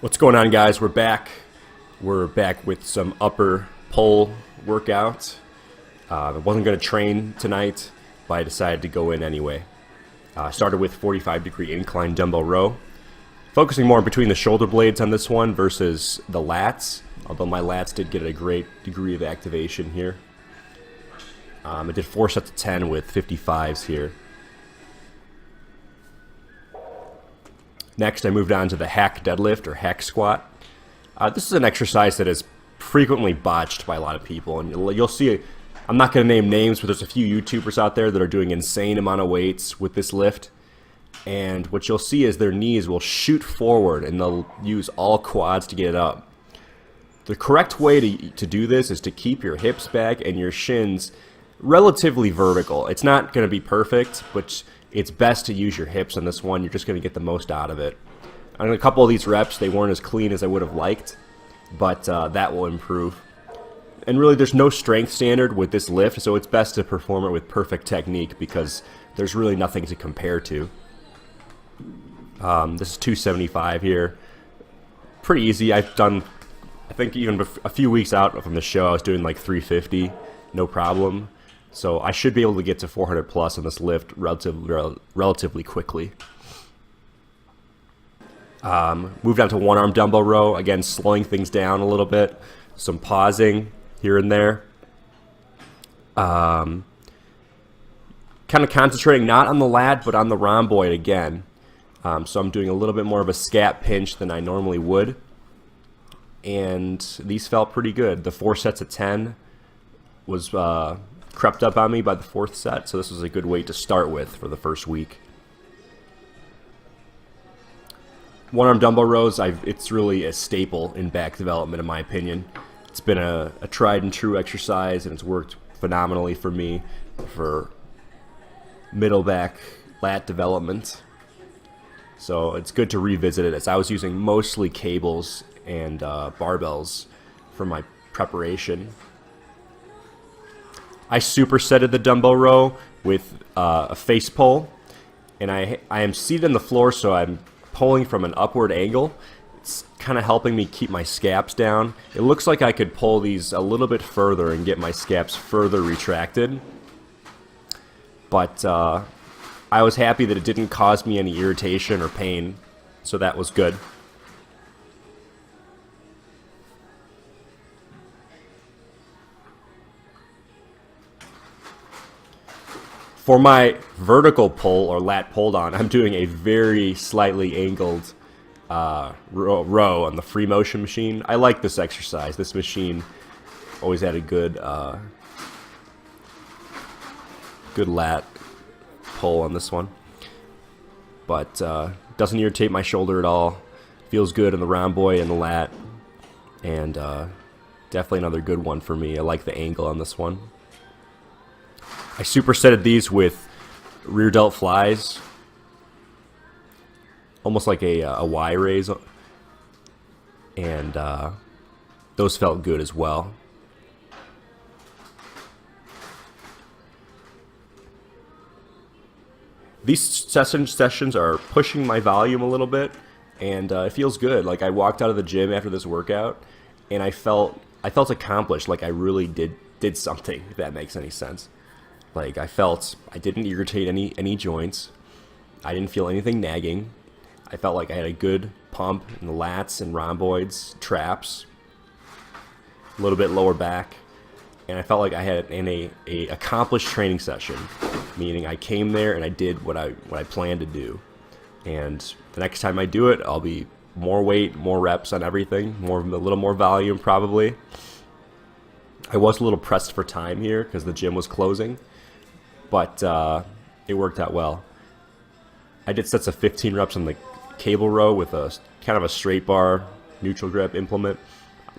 What's going on, guys? We're back. We're back with some upper pull workout. I wasn't going to train tonight, but I decided to go in anyway. Started with 45-degree incline dumbbell row, focusing more between the shoulder blades on this one versus the lats, although my lats did get a great degree of activation here. I did 4 sets of 10 with 55s here. Next, I moved on to the hack deadlift or hack squat. This is an exercise that is frequently botched by a lot of people, and you'll see. I'm not going to name names, but there's a few YouTubers out there that are doing insane amount of weights with this lift, and what you'll see is their knees will shoot forward, and they'll use all quads to get it up. The correct way to do this is to keep your hips back and your shins relatively vertical. It's not going to be perfect, but it's best to use your hips on this one. You're just going to get the most out of it. On a couple of these reps, they weren't as clean as I would have liked, but that will improve. And really, there's no strength standard with this lift, so it's best to perform it with perfect technique because there's really nothing to compare to. This is 275 here. Pretty easy. I've done, I think even a few weeks out from the show, I was doing like 350, no problem. So I should be able to get to 400 plus on this lift relatively quickly. Moved on to one arm dumbbell row, again slowing things down a little bit, some pausing here and there. Kind of concentrating not on the lat but on the rhomboid again. So I'm doing a little bit more of a scap pinch than I normally would. And these felt pretty good. The 4 sets of 10 was crept up on me by the 4th set, so this was a good weight to start with for the first week. One arm dumbbell rows, it's really a staple in back development in my opinion. It's been a tried and true exercise, and it's worked phenomenally for me for middle back lat development. So it's good to revisit it, as I was using mostly cables and barbells for my preparation. I supersetted the dumbbell row with a face pull, and I am seated on the floor, so I'm pulling from an upward angle. It's kind of helping me keep my scaps down. It looks like I could pull these a little bit further and get my scaps further retracted, but I was happy that it didn't cause me any irritation or pain, so that was good. For my vertical pull or lat pull down, I'm doing a very slightly angled row on the free motion machine. I like this exercise. This machine always had a good lat pull on this one, but doesn't irritate my shoulder at all. Feels good in the rhomboid and the lat, and definitely another good one for me. I like the angle on this one. I supersetted these with rear delt flies, almost like a Y raise, and those felt good as well. These sessions are pushing my volume a little bit, and it feels good. Like I walked out of the gym after this workout, and I felt accomplished. Like I really did something, if that makes any sense. Like I felt I didn't irritate any joints. I didn't feel anything nagging. I felt like I had a good pump in the lats and rhomboids, traps, a little bit lower back, and I felt like I had a accomplished training session, meaning I came there and I did what I planned to do. And the next time I do it, I'll be more weight, more reps on everything, a little more volume probably. I was a little pressed for time here because the gym was closing, but it worked out well. I did sets of 15 reps on the cable row with a kind of a straight bar neutral grip implement.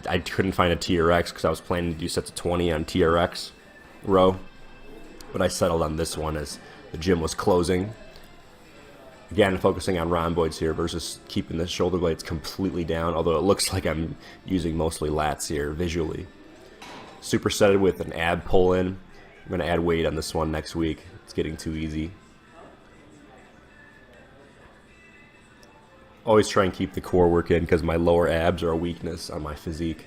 I couldn't find a TRX because I was planning to do sets of 20 on TRX row, but I settled on this one as the gym was closing. Again, focusing on rhomboids here versus keeping the shoulder blades completely down, although it looks like I'm using mostly lats here visually. Supersetted with an ab pull in. I'm going to add weight on this one next week. It's getting too easy. Always try and keep the core work in because my lower abs are a weakness on my physique,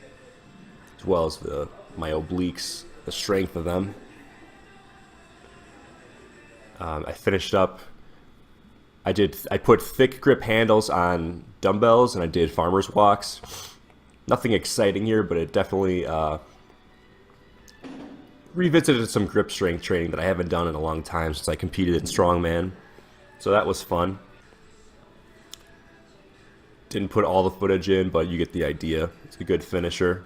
as well as my obliques, the strength of them. I finished up. I put thick grip handles on dumbbells and I did farmer's walks. Nothing exciting here, but it definitely revisited some grip strength training that I haven't done in a long time since I competed in strongman. So that was fun. Didn't put all the footage in, but you get the idea. It's a good finisher.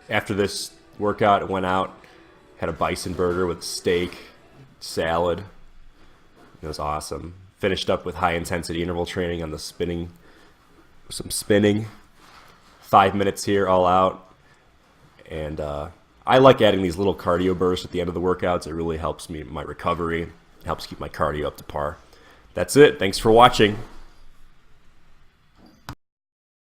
After this workout, I went out, had a bison burger with steak, salad. It was awesome. Finished up with high intensity interval training on the spinning, some spinning. 5 minutes here, all out. And I like adding these little cardio bursts at the end of the workouts. It really helps me, my recovery. It helps keep my cardio up to par. That's it. Thanks for watching.